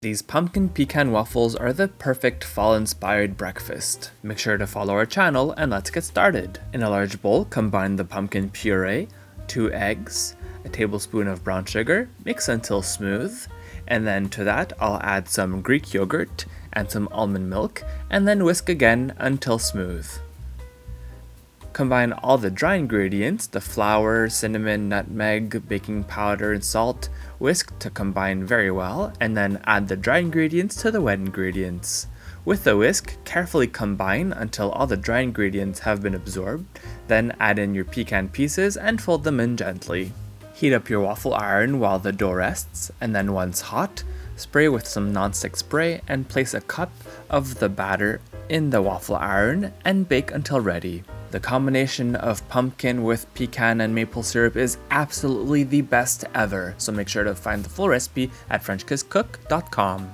These pumpkin pecan waffles are the perfect fall-inspired breakfast. Make sure to follow our channel and let's get started. In a large bowl, combine the pumpkin puree, 2 eggs, a tablespoon of brown sugar, mix until smooth, and then to that I'll add some Greek yogurt and some almond milk, and then whisk again until smooth. Combine all the dry ingredients, the flour, cinnamon, nutmeg, baking powder, and salt, whisk to combine very well, and then add the dry ingredients to the wet ingredients. With the whisk, carefully combine until all the dry ingredients have been absorbed, then add in your pecan pieces and fold them in gently. Heat up your waffle iron while the dough rests, and then once hot, spray with some nonstick spray and place a cup of the batter in the waffle iron and bake until ready. The combination of pumpkin with pecan and maple syrup is absolutely the best ever, so make sure to find the full recipe at FrenchKissCook.com.